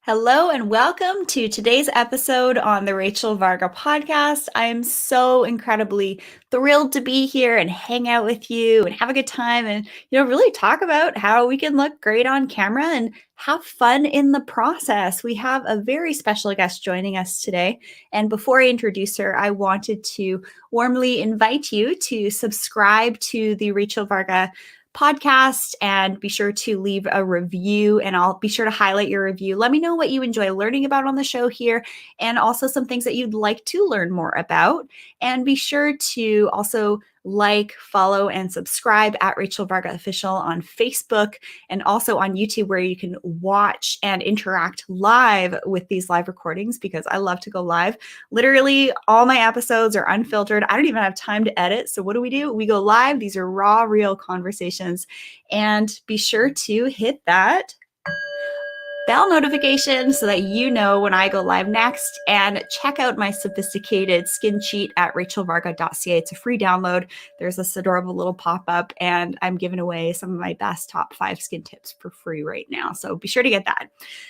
Hello and welcome to today's episode on the Rachel Varga podcast. I am so incredibly thrilled to be here and hang out with you and have a good time and really talk about how we can look great on camera and have fun in the process. We have a very special guest joining us today, and before I introduce her, I wanted to warmly invite you to subscribe to the Rachel Varga podcast and be sure to leave a review, and I'll be sure to highlight your review. Let me know what you enjoy learning about on the show here and also some things that you'd like to learn more about. And be sure to also follow, and subscribe at Rachel Varga Official on Facebook and also on YouTube, where you can watch and interact live with these live recordings, because I love to go live. Literally, all my episodes are unfiltered. I don't even have time to edit. So what do? We go live. These are raw, real conversations. And be sure to hit that bell notification so that you know when I go live next, and check out my sophisticated skin cheat at rachelvarga.ca. It's a free download. There's this adorable little pop-up, and I'm giving away some of my best top 5 skin tips for free right now. So be sure to get that.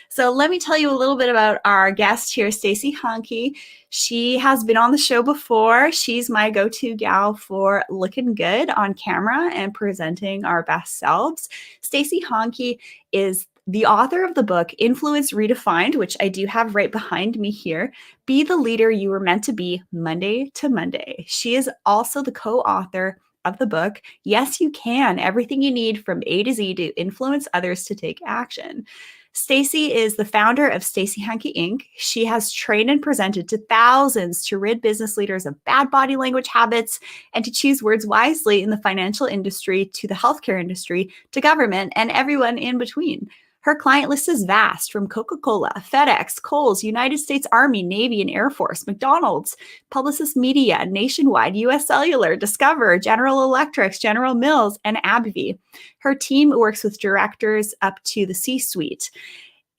So let me tell you a little bit about our guest here, Stacey Hanke. She has been on the show before. She's my go-to gal for looking good on camera and presenting our best selves. Stacey Hanke is the author of the book Influence Redefined, which I do have right behind me here. Be the leader you were meant to be, Monday to Monday. She is also the co-author of the book Yes, You Can, Everything You Need from A to Z to Influence Others to Take Action. Stacey is the founder of Stacey Hanke Inc. She has trained and presented to thousands to rid business leaders of bad body language habits and to choose words wisely in the financial industry, to the healthcare industry, to government, and everyone in between. Her client list is vast, from Coca-Cola, FedEx, Kohl's, United States Army, Navy, and Air Force, McDonald's, Publicis Media, Nationwide, US Cellular, Discover, General Electric, General Mills, and AbbVie. Her team works with directors up to the C-suite.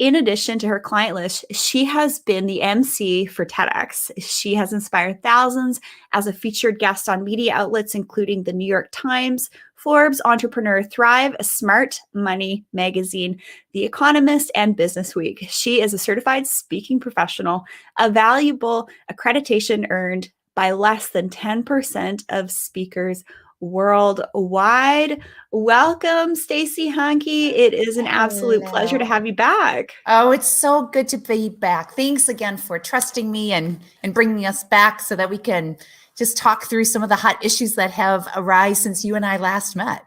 In addition to her client list, she has been the MC for TEDx. She has inspired thousands as a featured guest on media outlets, including the New York Times, Forbes, Entrepreneur, Thrive, Smart Money Magazine, The Economist, and Business Week. She is a certified speaking professional, a valuable accreditation earned by less than 10% of speakers worldwide. Welcome, Stacey Hanke. It is an absolute pleasure to have you back. Oh, it's so good to be back. Thanks again for trusting me and bringing us back so that we can just talk through some of the hot issues that have arisen since you and I last met.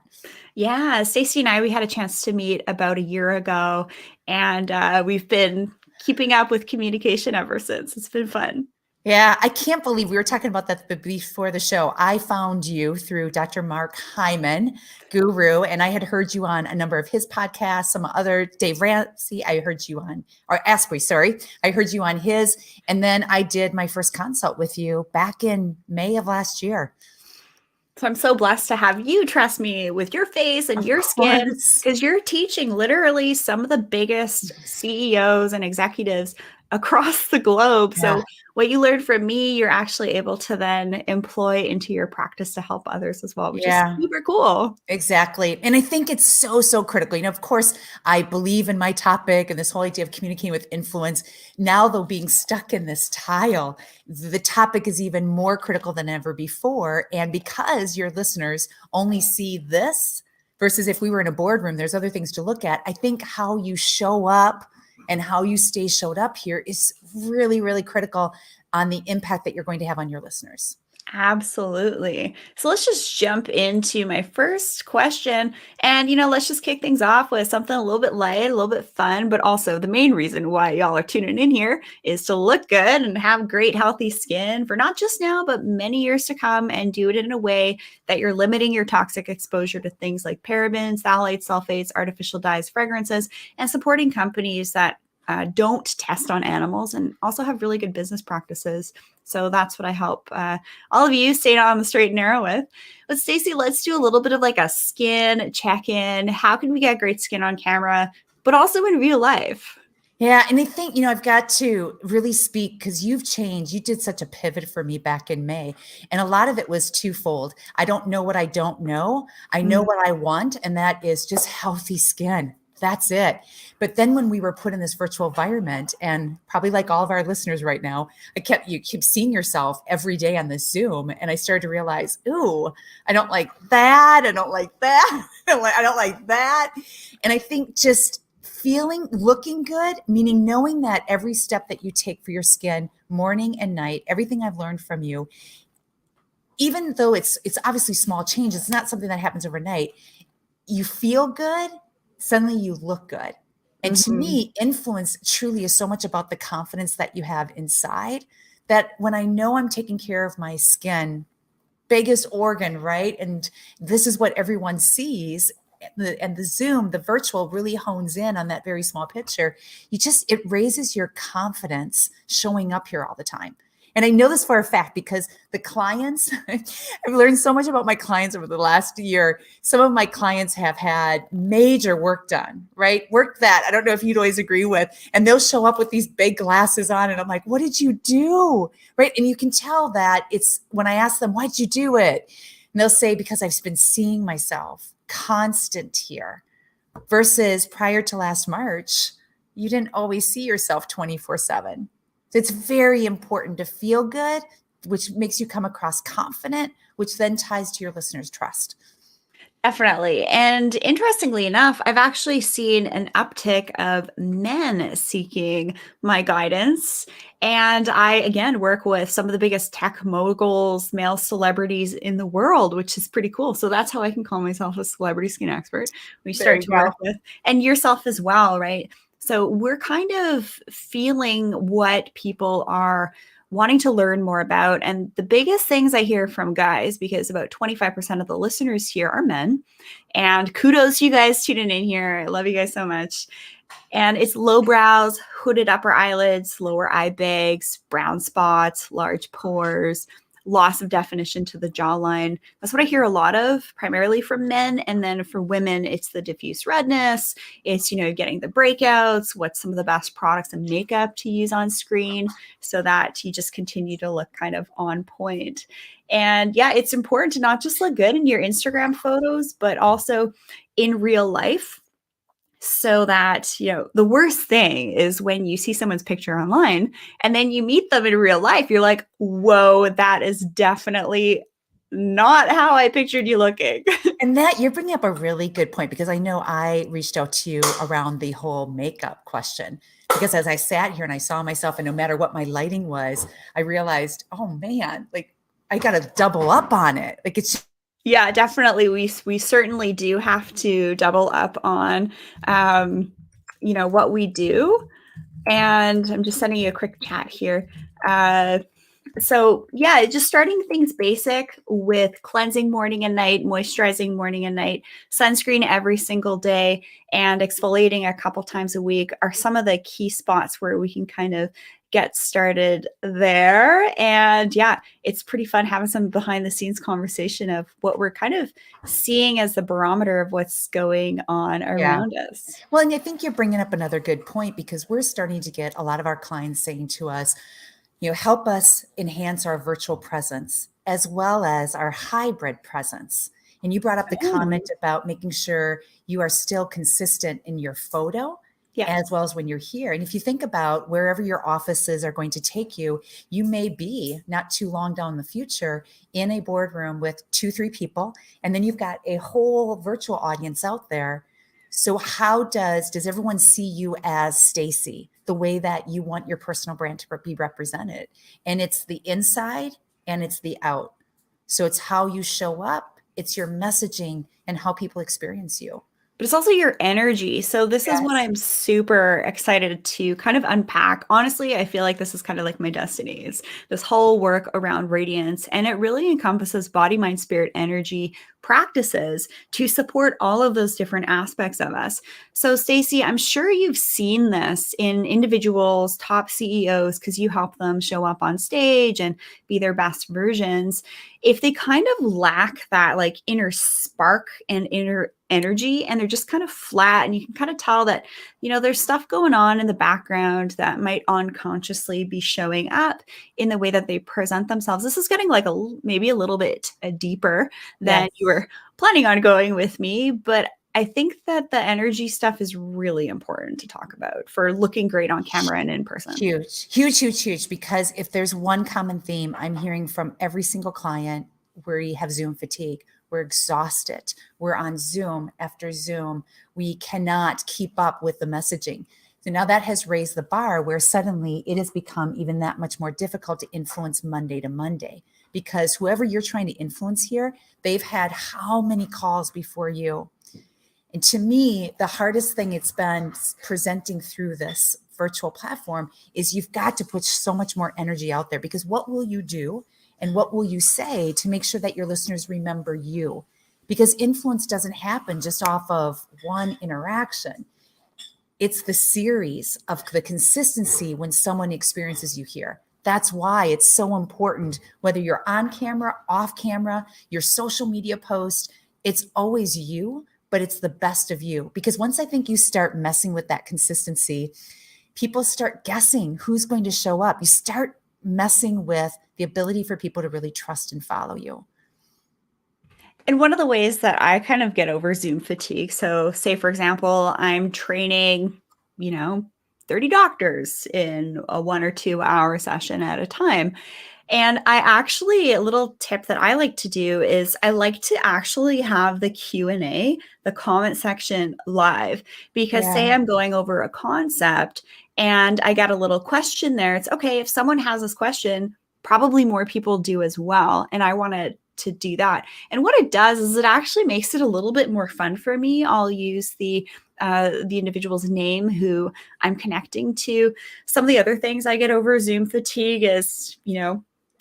Yeah, Stacey and I, we had a chance to meet about a year ago, and we've been keeping up with communication ever since. It's been fun. Yeah, I can't believe we were talking about that before the show. I found you through Dr. Mark Hyman, Guru, and I had heard you on a number of his podcasts, some other, Dave Ramsey, I heard you on, or Asprey, sorry. I heard you on his, and then I did my first consult with you back in May of last year. So I'm so blessed to have you trust me with your face and your skin, because you're teaching literally some of the biggest CEOs and executives across the globe. Yeah. So what you learned from me, you're actually able to then employ into your practice to help others as well, which is super cool. Exactly. And I think it's so critical. You know, of course, I believe in my topic and this whole idea of communicating with influence. Now, though, being stuck in this tile, the topic is even more critical than ever before. And because your listeners only see this versus if we were in a boardroom, there's other things to look at. I think how you show up and how you stay showed up here is really critical on the impact that you're going to have on your listeners. Absolutely. So let's just jump into my first question. And, let's just kick things off with something a little bit light, a little bit fun, but also the main reason why y'all are tuning in here is to look good and have great, healthy skin for not just now, but many years to come, and do it in a way that you're limiting your toxic exposure to things like parabens, phthalates, sulfates, artificial dyes, fragrances, and supporting companies that don't test on animals and also have really good business practices. So that's what I help all of you stay on the straight and narrow with. But Stacey, let's do a little bit of like a skin check-in. How can we get great skin on camera, but also in real life? Yeah. And I think, I've got to really speak because you've changed. You did such a pivot for me back in May. And a lot of it was twofold. I don't know what I don't know. I know what I want. And that is just healthy skin. That's it. But then when we were put in this virtual environment, and probably like all of our listeners right now, you keep seeing yourself every day on this Zoom. And I started to realize, ooh, I don't like that. I don't like that. I don't like that. And I think just looking good, meaning knowing that every step that you take for your skin, morning and night, everything I've learned from you, even though it's obviously small change, it's not something that happens overnight. You feel good, suddenly you look good. And to Mhm. me, influence truly is so much about the confidence that you have inside, that when I know I'm taking care of my skin, biggest organ, right? And this is what everyone sees. And the Zoom, the virtual really hones in on that very small picture. It raises your confidence showing up here all the time. And I know this for a fact because the clients, I've learned so much about my clients over the last year. Some of my clients have had major work done, right? Work that I don't know if you'd always agree with. And they'll show up with these big glasses on. And I'm like, what did you do? Right. And you can tell that it's when I ask them, why'd you do it? And they'll say, because I've been seeing myself constant here versus prior to last March, you didn't always see yourself 24/7. So it's very important to feel good, which makes you come across confident, which then ties to your listeners' trust. Definitely. And interestingly enough, I've actually seen an uptick of men seeking my guidance. And I, again, work with some of the biggest tech moguls, male celebrities in the world, which is pretty cool. So that's how I can call myself a celebrity skin expert. We There start you to work go. with, and yourself as well, right? So we're kind of feeling what people are wanting to learn more about. And the biggest things I hear from guys, because about 25% of the listeners here are men, and kudos to you guys tuning in here. I love you guys so much. And it's low brows, hooded upper eyelids, lower eye bags, brown spots, large pores, loss of definition to the jawline. That's what I hear a lot of, primarily from men. And then for women, it's the diffuse redness. It's, getting the breakouts, what's some of the best products and makeup to use on screen so that you just continue to look kind of on point. And yeah, it's important to not just look good in your Instagram photos, but also in real life, so that the worst thing is when you see someone's picture online and then you meet them in real life, you're like, whoa, that is definitely not how I pictured you looking. And that you're bringing up a really good point, because I know I reached out to you around the whole makeup question. Because as I sat here and I saw myself, and no matter what my lighting was, I realized, oh man, like I got to double up on it. Like it's Yeah, definitely. We certainly do have to double up on what we do. And I'm just sending you a quick chat here. So yeah, just starting things basic with cleansing morning and night, moisturizing morning and night, sunscreen every single day, and exfoliating a couple times a week are some of the key spots where we can kind of get started there. And yeah, it's pretty fun having some behind the scenes conversation of what we're kind of seeing as the barometer of what's going on yeah. around us. Well, and I think you're bringing up another good point, because we're starting to get a lot of our clients saying to us, help us enhance our virtual presence as well as our hybrid presence. And you brought up the Oh, comment about making sure you are still consistent in your photo yeah. as well as when you're here. And if you think about wherever your offices are going to take you, you may be not too long down in the future in a boardroom with 2, 3 people, and then you've got a whole virtual audience out there. So how does everyone see you as Stacey, the way that you want your personal brand to be represented? And it's the inside and it's the out. So it's how you show up, it's your messaging, and how people experience you. But it's also your energy. So this is what Yes. I'm super excited to kind of unpack. Honestly, I feel like this is kind of like my destiny, is this whole work around radiance. And it really encompasses body, mind, spirit, energy practices to support all of those different aspects of us. So Stacey, I'm sure you've seen this in individuals, top CEOs, because you help them show up on stage and be their best versions. If they kind of lack that like inner spark and inner energy, and they're just kind of flat, and you can kind of tell that there's stuff going on in the background that might unconsciously be showing up in the way that they present themselves. This is getting like maybe a little bit deeper than you Yes. were planning on going with me, but I think that the energy stuff is really important to talk about for looking great on camera and in person. Huge, huge, huge, huge. Because if there's one common theme I'm hearing from every single client, we have Zoom fatigue. We're exhausted. We're on Zoom after Zoom. We cannot keep up with the messaging. So now that has raised the bar where suddenly it has become even that much more difficult to influence Monday to Monday, because whoever you're trying to influence here, they've had how many calls before you? And to me, the hardest thing it's been presenting through this virtual platform is you've got to put so much more energy out there, because what will you do and what will you say to make sure that your listeners remember you? Because influence doesn't happen just off of one interaction. It's the series of the consistency when someone experiences you here. That's why it's so important, whether you're on camera, off camera, your social media post, it's always you, but it's the best of you. Because once I think you start messing with that consistency, people start guessing who's going to show up. You start messing with the ability for people to really trust and follow you. And one of the ways that I kind of get over Zoom fatigue, so say, for example, I'm training, 30 doctors in a 1 or 2 hour session at a time. And a little tip that I like to do is I like to actually have the Q&A, the comment section live, because say Yeah. I'm going over a concept and I get a little question there. It's okay. If someone has this question, probably more people do as well. And I want to do that. And what it does is it actually makes it a little bit more fun for me. I'll use the individual's name who I'm connecting to. Some of the other things I get over Zoom fatigue is,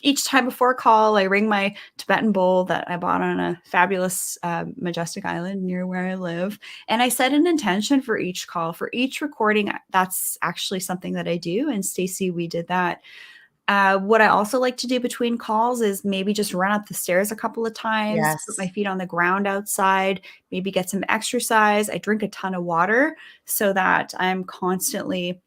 each time before a call, I ring my Tibetan bowl that I bought on a fabulous majestic island near where I live. And I set an intention for each call, for each recording. That's actually something that I do. And Stacey, we did that. What I also like to do between calls is maybe just run up the stairs a couple of times, put my Yes. feet on the ground outside, maybe get some exercise. I drink a ton of water so that I'm constantly,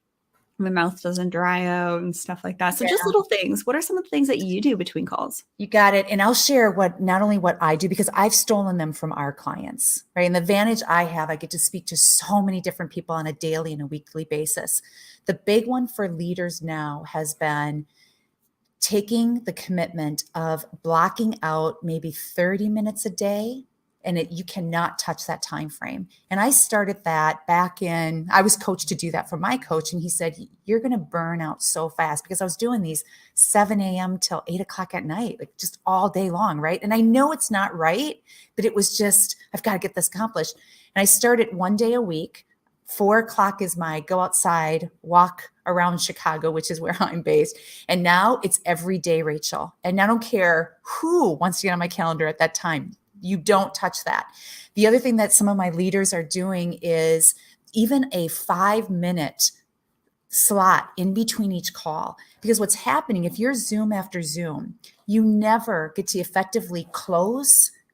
my mouth doesn't dry out and stuff like that. So just little things. What are some of the things that you do between calls? You got it. And I'll share not only what I do, because I've stolen them from our clients, right? And the advantage I have, I get to speak to so many different people on a daily and a weekly basis. The big one for leaders now has been taking the commitment of blocking out maybe 30 minutes a day, and you cannot touch that time frame. And I started that I was coached to do that from my coach, and he said, you're going to burn out so fast, because I was doing these 7 a.m. till 8 o'clock at night, like just all day long, right? And I know it's not right, but it was just, I've got to get this accomplished. And I started one day a week. 4 o'clock is my go outside, walk around Chicago, which is where I'm based. And now it's every day, Rachel. And I don't care who wants to get on my calendar at that time. You don't touch that. The other thing that some of my leaders are doing is even a 5-minute slot in between each call. Because what's happening, if you're Zoom after Zoom, you never get to effectively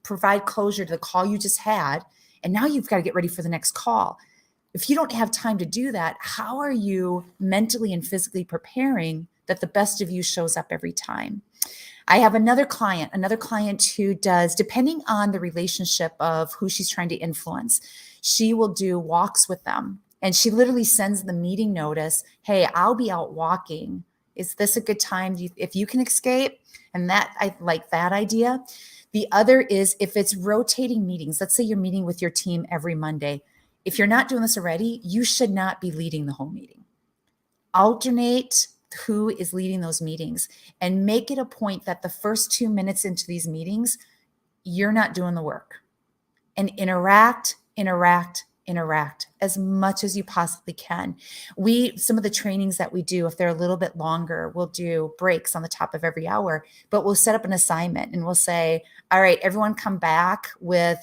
provide closure to the call you just had. And now you've got to get ready for the next call. If you don't have time to do that, how are you mentally and physically preparing that the best of you shows up every time? I have another client who does, depending on the relationship of who she's trying to influence, she will do walks with them. And she literally sends the meeting notice, hey, I'll be out walking. Is this a good time? If you can escape? And I like that idea. The other is if it's rotating meetings, let's say you're meeting with your team every Monday. If you're not doing this already, you should not be leading the whole meeting. Alternate who is leading those meetings and make it a point that the first 2 minutes into these meetings, you're not doing the work. And interact as much as you possibly can. Some of the trainings that we do, if they're a little bit longer, we'll do breaks on the top of every hour, but we'll set up an assignment and we'll say, all right, everyone come back with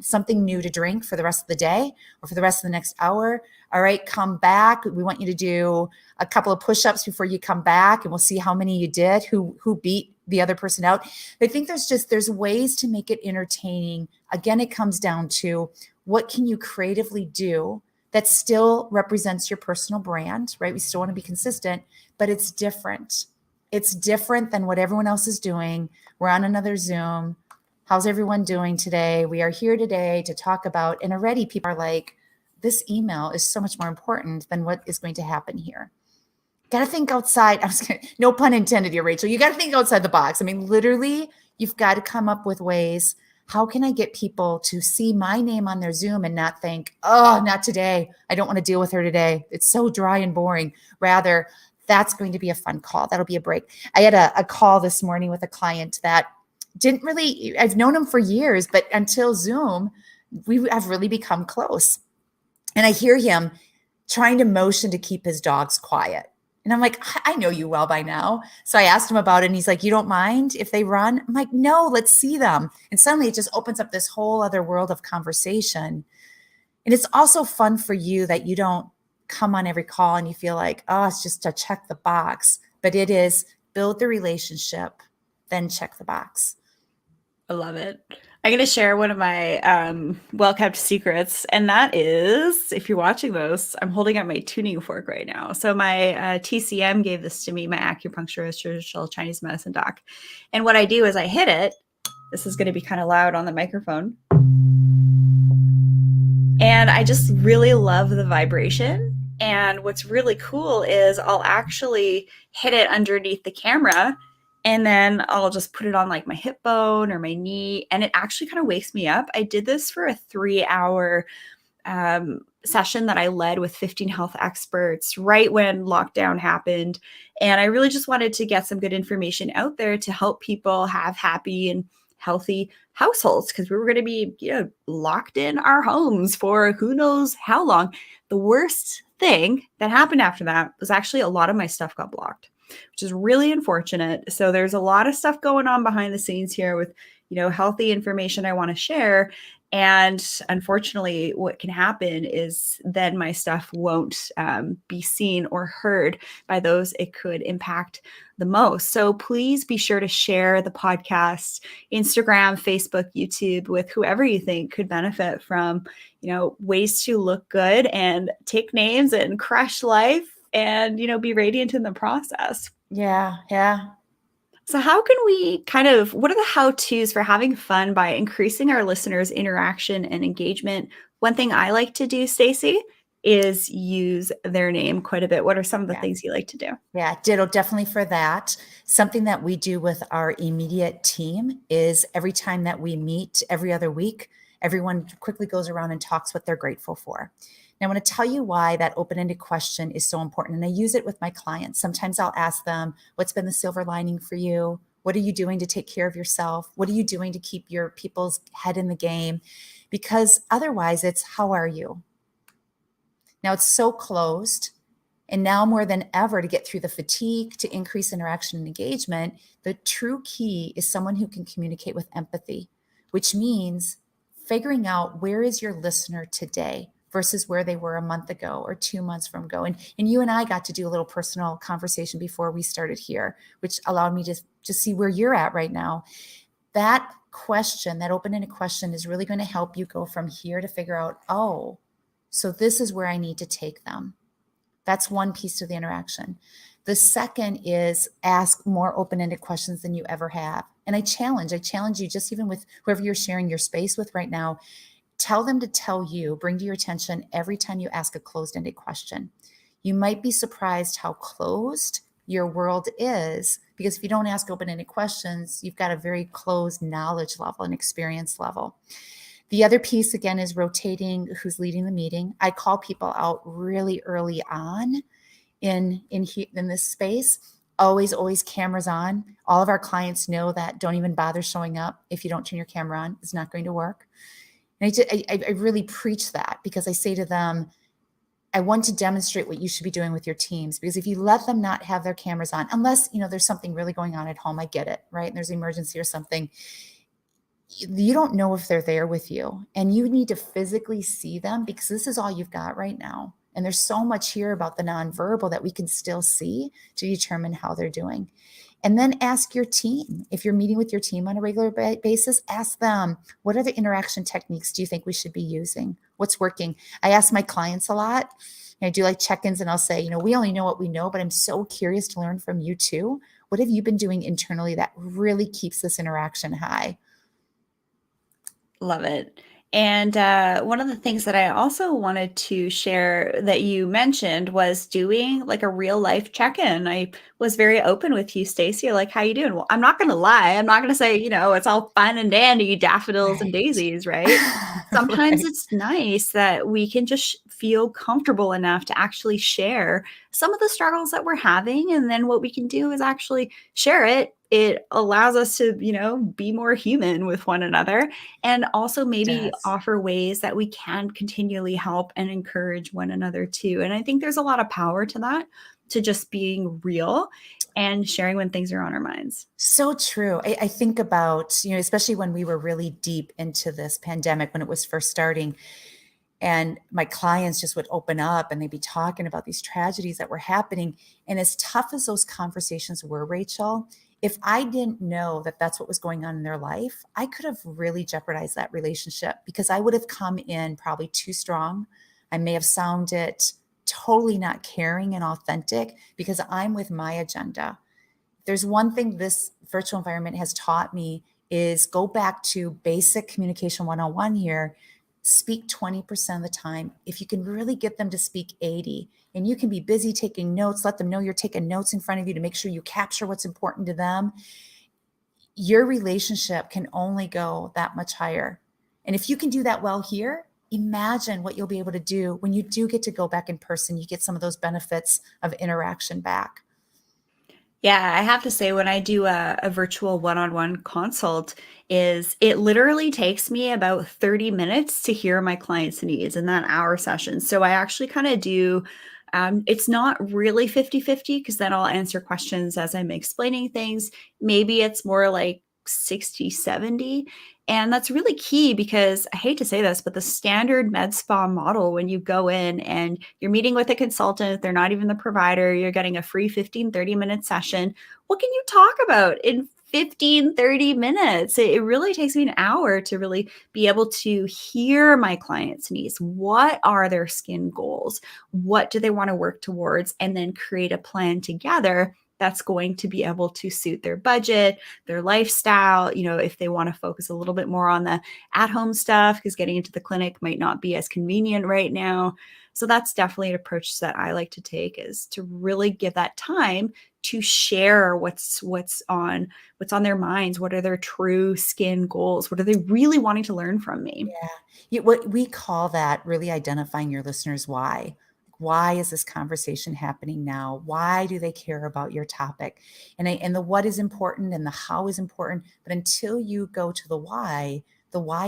something new to drink for the rest of the day or for the rest of the next hour. All right, come back. We want you to do a couple of push-ups before you come back, and we'll see how many you did, who beat the other person out. I think there's ways to make it entertaining. Again, it comes down to what can you creatively do that still represents your personal brand, right? We still want to be consistent, but it's different. It's different than what everyone else is doing. We're on another Zoom. How's everyone doing today? We are here today to talk about, and already people are like, this email is so much more important than what is going to happen here. Got to think outside. No pun intended here, Rachel. You got to think outside the box. I mean, literally, you've got to come up with ways. How can I get people to see my name on their Zoom and not think, oh, not today. I don't want to deal with her today. It's so dry and boring. Rather, that's going to be a fun call. That'll be a break. I had a call this morning with a client that didn't really, I've known him for years, but until Zoom, we have really become close. And I hear him trying to motion to keep his dogs quiet. And I'm like, I know you well by now. So I asked him about it and he's like, you don't mind if they run? I'm like, no, let's see them. And suddenly it just opens up this whole other world of conversation. And it's also fun for you that you don't come on every call and you feel like, oh, it's just to check the box. But it is build the relationship, then check the box. I love it. I'm going to share one of my well-kept secrets, and that is, if you're watching this, I'm holding up my tuning fork right now. So my TCM gave this to me, my acupuncturist, traditional Chinese medicine doc. And what I do is I hit it. This is going to be kind of loud on the microphone. And I just really love the vibration. And what's really cool is I'll actually hit it underneath the camera, and then I'll just put it on like my hip bone or my knee, and it actually kind of wakes me up. I did this for a 3-hour session that I led with 15 health experts right when lockdown happened. And I really just wanted to get some good information out there to help people have happy and healthy households, because we were going to be, locked in our homes for who knows how long. The worst thing that happened after that was actually a lot of my stuff got blocked, which is really unfortunate. So there's a lot of stuff going on behind the scenes here with, healthy information I want to share. And unfortunately, what can happen is then my stuff won't be seen or heard by those it could impact the most. So please be sure to share the podcast, Instagram, Facebook, YouTube, with whoever you think could benefit from, ways to look good and take names and crush life and, be radiant in the process. Yeah. So how can we what are the how-tos for having fun by increasing our listeners' interaction and engagement? One thing I like to do, Stacey, is use their name quite a bit. What are some of the things you like to do? Yeah, ditto, definitely for that. Something that we do with our immediate team is every time that we meet every other week, everyone quickly goes around and talks what they're grateful for. Now, I want to tell you why that open-ended question is so important. And I use it with my clients. Sometimes I'll ask them, what's been the silver lining for you? What are you doing to take care of yourself? What are you doing to keep your people's head in the game? Because otherwise it's, how are you? Now it's so closed. And now more than ever, to get through the fatigue, to increase interaction and engagement, the true key is someone who can communicate with empathy, which means figuring out where is your listener today versus where they were a month ago or 2 months from ago. And you and I got to do a little personal conversation before we started here, which allowed me to just see where you're at right now. That question, that open-ended question, is really going to help you go from here to figure out, oh, so this is where I need to take them. That's one piece of the interaction. The second is ask more open-ended questions than you ever have. And I challenge you, just even with whoever you're sharing your space with right now, tell them to tell you, bring to your attention every time you ask a closed-ended question. You might be surprised how closed your world is, because if you don't ask open-ended questions, you've got a very closed knowledge level and experience level. The other piece, again, is rotating who's leading the meeting. I call people out really early on in this space. Always cameras on. All of our clients know that. Don't even bother showing up if you don't turn your camera on. It's not going to work. And I really preach that, because I say to them, I want to demonstrate what you should be doing with your teams, because if you let them not have their cameras on, unless, there's something really going on at home, I get it, right? And there's an emergency or something, you don't know if they're there with you, and you need to physically see them, because this is all you've got right now. And there's so much here about the nonverbal that we can still see to determine how they're doing. And then ask your team. If you're meeting with your team on a regular basis, ask them, what other interaction techniques do you think we should be using? What's working? I ask my clients a lot. I do like check-ins, and I'll say, we only know what we know, but I'm so curious to learn from you too. What have you been doing internally that really keeps this interaction high? Love it. And one of the things that I also wanted to share that you mentioned was doing like a real life check-in. I was very open with you, Stacey, like, how you doing? Well, I'm not going to lie. I'm not going to say, it's all fun and dandy, daffodils and Right. daisies, right? Sometimes Right. it's nice that we can just feel comfortable enough to actually share some of the struggles that we're having. And then what we can do is actually share it. It allows us to, be more human with one another, and also maybe Does. offer ways that we can continually help and encourage one another too. And I think there's a lot of power to that, to just being real and sharing when things are on our minds. So true. I think about, especially when we were really deep into this pandemic, when it was first starting, and my clients just would open up and they'd be talking about these tragedies that were happening. And as tough as those conversations were, Rachel, if I didn't know that that's what was going on in their life, I could have really jeopardized that relationship because I would have come in probably too strong. I may have sounded totally not caring and authentic because I'm with my agenda. There's one thing this virtual environment has taught me is go back to basic communication 101 here. Speak 20% of the time. If you can really get them to speak 80, and you can be busy taking notes, let them know you're taking notes in front of you to make sure you capture what's important to them. Your relationship can only go that much higher. And if you can do that well here, imagine what you'll be able to do when you do get to go back in person. You get some of those benefits of interaction back. Yeah, I have to say when I do a virtual one-on-one consult, is it literally takes me about 30 minutes to hear my client's needs in that hour session. So I actually kind of do, it's not really 50-50 because then I'll answer questions as I'm explaining things. Maybe it's more like 60-70. And that's really key because I hate to say this, but the standard med spa model, when you go in and you're meeting with a consultant, they're not even the provider, you're getting a free 15-30 minute session. What can you talk about in 15-30 minutes? It really takes me an hour to really be able to hear my clients' needs. What are their skin goals? What do they want to work towards? And then create a plan together that's going to be able to suit their budget, their lifestyle, if they want to focus a little bit more on the at-home stuff, because getting into the clinic might not be as convenient right now. So that's definitely an approach that I like to take, is to really give that time to share what's on their minds. What are their true skin goals? What are they really wanting to learn from me? Yeah. What we call that really identifying your listeners' why. Why is this conversation happening now? Why do they care about your topic? And the what is important and the how is important. But until you go to the why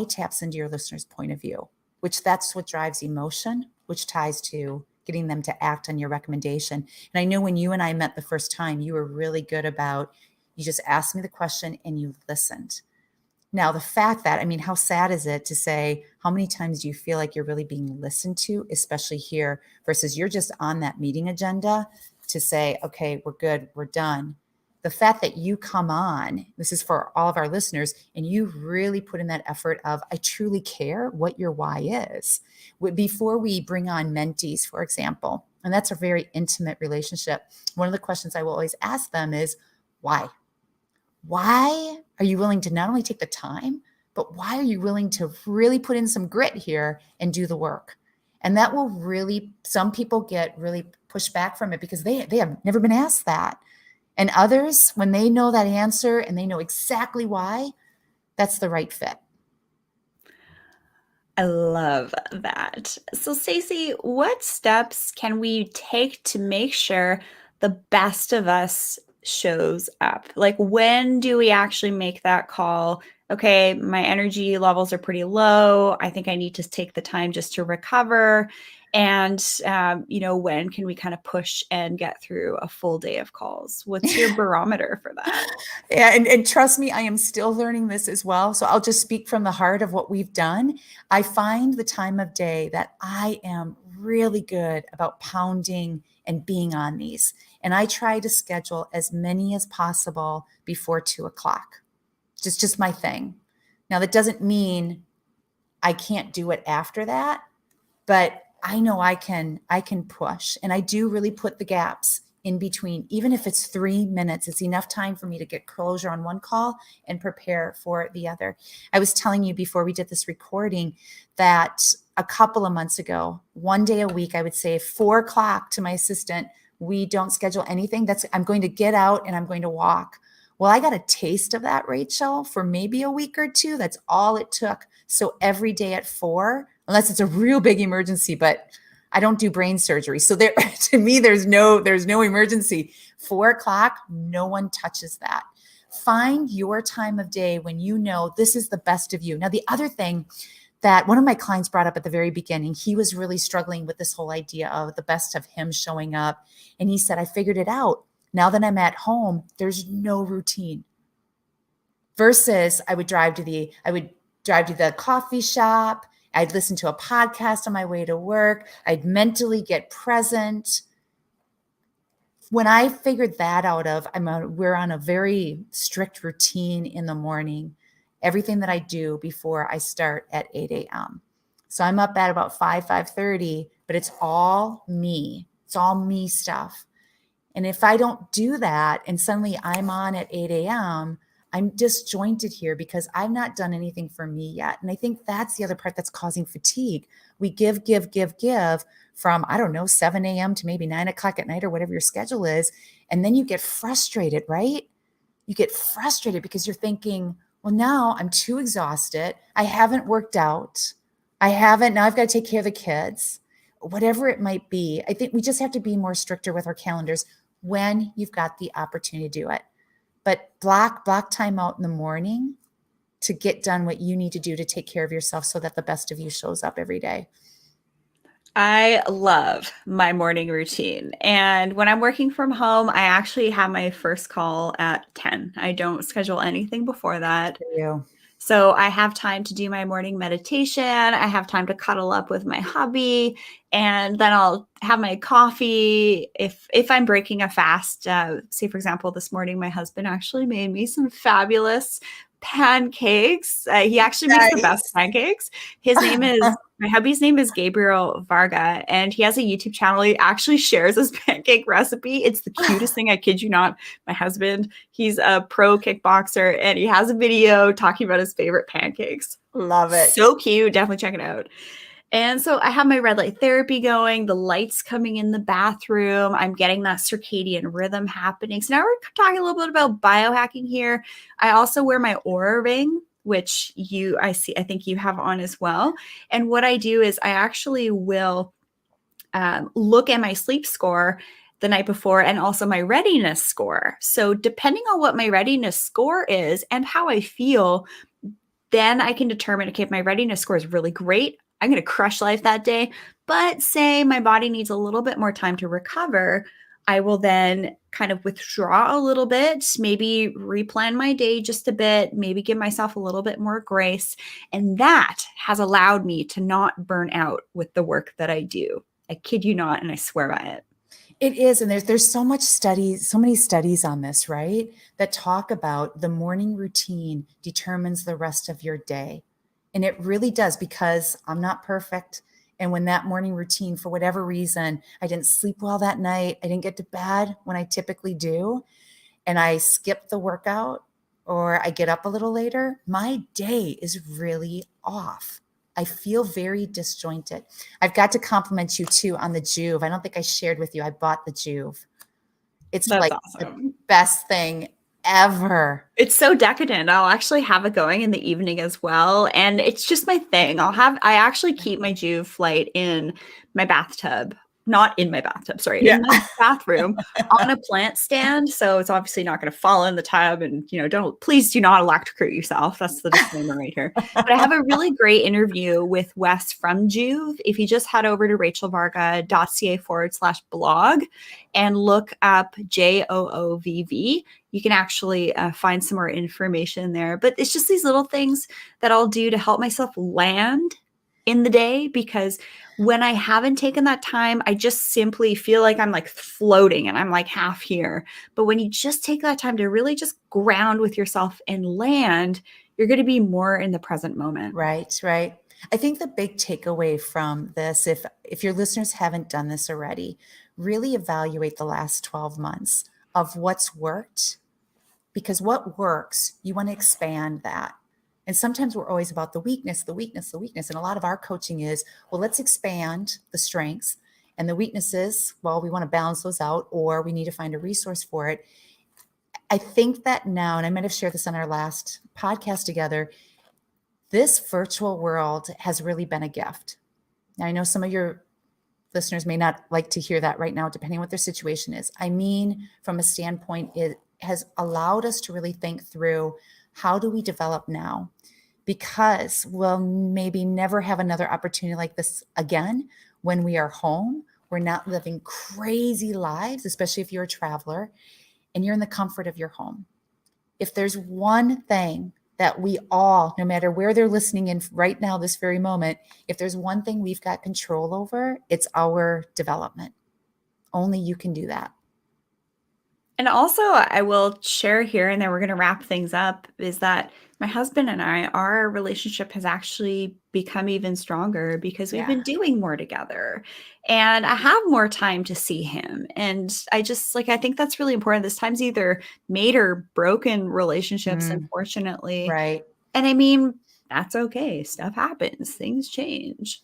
taps into your listener's point of view, which that's what drives emotion, which ties to getting them to act on your recommendation. And I know when you and I met the first time, you were really good about, you just asked me the question and you listened. Now, the fact that, I mean, how sad is it to say, how many times do you feel like you're really being listened to, especially here, versus you're just on that meeting agenda to say, okay, we're good, we're done. The fact that you come on, this is for all of our listeners, and you really put in that effort of, I truly care what your why is. Before we bring on mentees, for example, and that's a very intimate relationship, one of the questions I will always ask them is, why? Why are you willing to not only take the time, but why are you willing to really put in some grit here and do the work? And that will really, some people get really pushed back from it because they have never been asked that. And others, when they know that answer and they know exactly why, that's the right fit. I love that. So, Stacey, what steps can we take to make sure the best of us shows up? Like, when do we actually make that call? Okay, my energy levels are pretty low. I think I need to take the time just to recover. And, when can we kind of push and get through a full day of calls? What's your barometer for that? Yeah, and trust me, I am still learning this as well. So I'll just speak from the heart of what we've done. I find the time of day that I am really good about pounding and being on these. And I try to schedule as many as possible before 2 o'clock. Just my thing. Now that doesn't mean I can't do it after that, but I know I can push, and I do really put the gaps in between, even if it's 3 minutes, it's enough time for me to get closure on one call and prepare for the other. I was telling you before we did this recording that a couple of months ago, one day a week, I would say 4 o'clock to my assistant, we don't schedule anything. I'm going to get out and I'm going to walk. Well, I got a taste of that, Rachel, for maybe a week or two. That's all it took. So every day at 4, unless it's a real big emergency, but I don't do brain surgery. So there, to me, there's no emergency. 4 o'clock, no one touches that. Find your time of day when you know this is the best of you. Now, the other thing that one of my clients brought up at the very beginning, he was really struggling with this whole idea of the best of him showing up. And he said, I figured it out. Now that I'm at home, there's no routine. Versus I would drive to the coffee shop. I'd listen to a podcast on my way to work. I'd mentally get present. When I figured that out we're on a very strict routine in the morning. Everything that I do before I start at 8 a.m. So I'm up at about 5:30, but it's all me. It's all me stuff. And if I don't do that and suddenly I'm on at 8 a.m., I'm disjointed here because I've not done anything for me yet. And I think that's the other part that's causing fatigue. We give from, I don't know, 7 a.m. to maybe 9 o'clock at night or whatever your schedule is. And then you get frustrated, right? You get frustrated because you're thinking, well, now I'm too exhausted. I haven't worked out. Now I've got to take care of the kids, whatever it might be. I think we just have to be more stricter with our calendars when you've got the opportunity to do it. But block time out in the morning to get done what you need to do to take care of yourself so that the best of you shows up every day. I love my morning routine. And when I'm working from home, I actually have my first call at 10. I don't schedule anything before that. For you. So I have time to do my morning meditation. I have time to cuddle up with my hubby, and then I'll have my coffee. If I'm breaking a fast, say for example, this morning my husband actually made me some fabulous pancakes. He actually makes the best pancakes. My hubby's name is Gabriel Varga, and he has a YouTube channel. He actually shares his pancake recipe. It's the cutest thing. I kid you not. My husband, he's a pro kickboxer, and he has a video talking about his favorite pancakes. Love it. So cute. Definitely check it out. And so I have my red light therapy going, the lights coming in the bathroom. I'm getting that circadian rhythm happening. So now we're talking a little bit about biohacking here. I also wear my Aura ring, which I think you have on as well. And what I do is I actually will look at my sleep score the night before and also my readiness score. So depending on what my readiness score is and how I feel, then I can determine, okay, if my readiness score is really great, I'm going to crush life that day. But say my body needs a little bit more time to recover, I will then kind of withdraw a little bit, maybe replan my day just a bit, maybe give myself a little bit more grace. And that has allowed me to not burn out with the work that I do. I kid you not, and I swear by it. It is. And there's so many studies on this, right? That talk about the morning routine determines the rest of your day. And it really does, because I'm not perfect. And when that morning routine, for whatever reason, I didn't sleep well that night, I didn't get to bed when I typically do, and I skip the workout or I get up a little later, my day is really off. I feel very disjointed. I've got to compliment you too on the Joovv. I don't think I shared with you. I bought the Joovv. It's That's like awesome. the best thing ever. It's so decadent. I'll actually have it going in the evening as well. And it's just my thing. I actually keep my Joovv light in my bathtub. Not in my bathtub, sorry, Yeah. in my bathroom on a plant stand. So it's obviously not going to fall in the tub, and please do not electrocute yourself. That's the disclaimer right here. But I have a really great interview with Wes from Joovv. If you just head over to rachelvarga.ca/blog and look up JOOVV, you can actually find some more information there. But it's just these little things that I'll do to help myself land in the day, because when I haven't taken that time, I just simply feel like I'm like floating and I'm like half here. But when you just take that time to really just ground with yourself and land, you're going to be more in the present moment. Right. I think the big takeaway from this, if your listeners haven't done this already, really evaluate the last 12 months of what's worked, because what works, you want to expand that. And sometimes we're always about the weakness, the weakness, the weakness. And a lot of our coaching is, well, let's expand the strengths, and the weaknesses, well, we want to balance those out, or we need to find a resource for it. I think that now, and I might have shared this on our last podcast together, this virtual world has really been a gift. Now, I know some of your listeners may not like to hear that right now, depending on what their situation is. I mean, from a standpoint, it has allowed us to really think through, how do we develop now? Because we'll maybe never have another opportunity like this again when we are home. We're not living crazy lives, especially if you're a traveler and you're in the comfort of your home. If there's one thing that we all, no matter where they're listening in right now, this very moment, if there's one thing we've got control over, it's our development. Only you can do that. And also, I will share here, and then we're going to wrap things up, is that my husband and I, our relationship has actually become even stronger because we've been doing more together, and I have more time to see him. And I just I think that's really important. This time's either made or broken relationships, unfortunately. Right. And I mean, that's okay. Stuff happens, things change.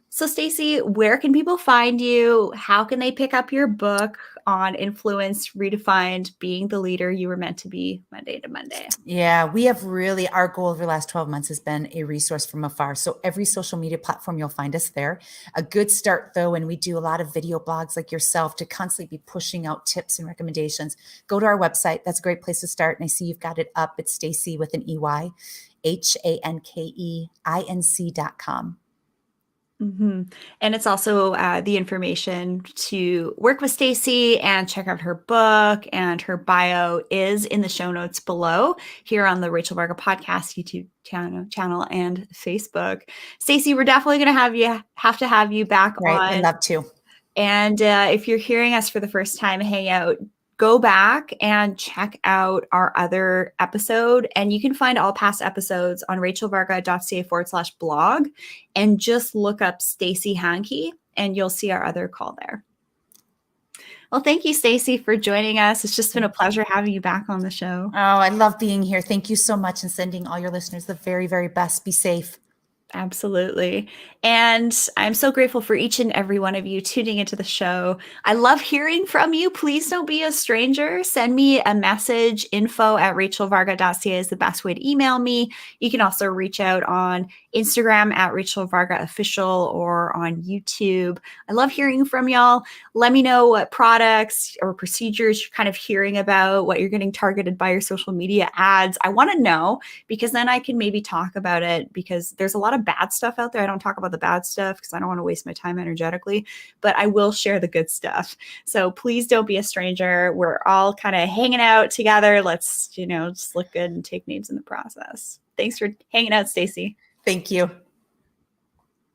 So, Stacey, where can people find you? How can they pick up your book on Influence Redefined, Being the Leader You Were Meant to Be, Monday to Monday? Yeah, we have really, our goal over the last 12 months has been a resource from afar. So every social media platform, you'll find us there. A good start, though, and we do a lot of video blogs like yourself to constantly be pushing out tips and recommendations. Go to our website. That's a great place to start. And I see you've got it up. It's Stacey with an EY, HANKEINC.com. Mm-hmm. And it's also the information to work with Stacey and check out her book, and her bio is in the show notes below here on the Rachel Varga Podcast YouTube channel and Facebook. Stacey, we're definitely going to have to have you back Right. on. I'd love to. And if you're hearing us for the first time, hang out. Go back and check out our other episode. And you can find all past episodes on rachelvarga.ca/blog. And just look up Stacey Hanke and you'll see our other call there. Well, thank you, Stacey, for joining us. It's just been a pleasure having you back on the show. Oh, I love being here. Thank you so much, and sending all your listeners the very, very best. Be safe. Absolutely. And I'm so grateful for each and every one of you tuning into the show. I love hearing from you. Please don't be a stranger. Send me a message. info@rachelvarga.ca is the best way to email me. You can also reach out on Instagram @rachelvargaofficial or on YouTube. I love hearing from y'all. Let me know what products or procedures you're kind of hearing about, what you're getting targeted by your social media ads. I want to know, because then I can maybe talk about it, because there's a lot of bad stuff out there. I don't talk about the bad stuff because I don't want to waste my time energetically, but I will share the good stuff. So please don't be a stranger. We're all kind of hanging out together. Let's, just look good and take names in the process. Thanks for hanging out, Stacey. Thank you.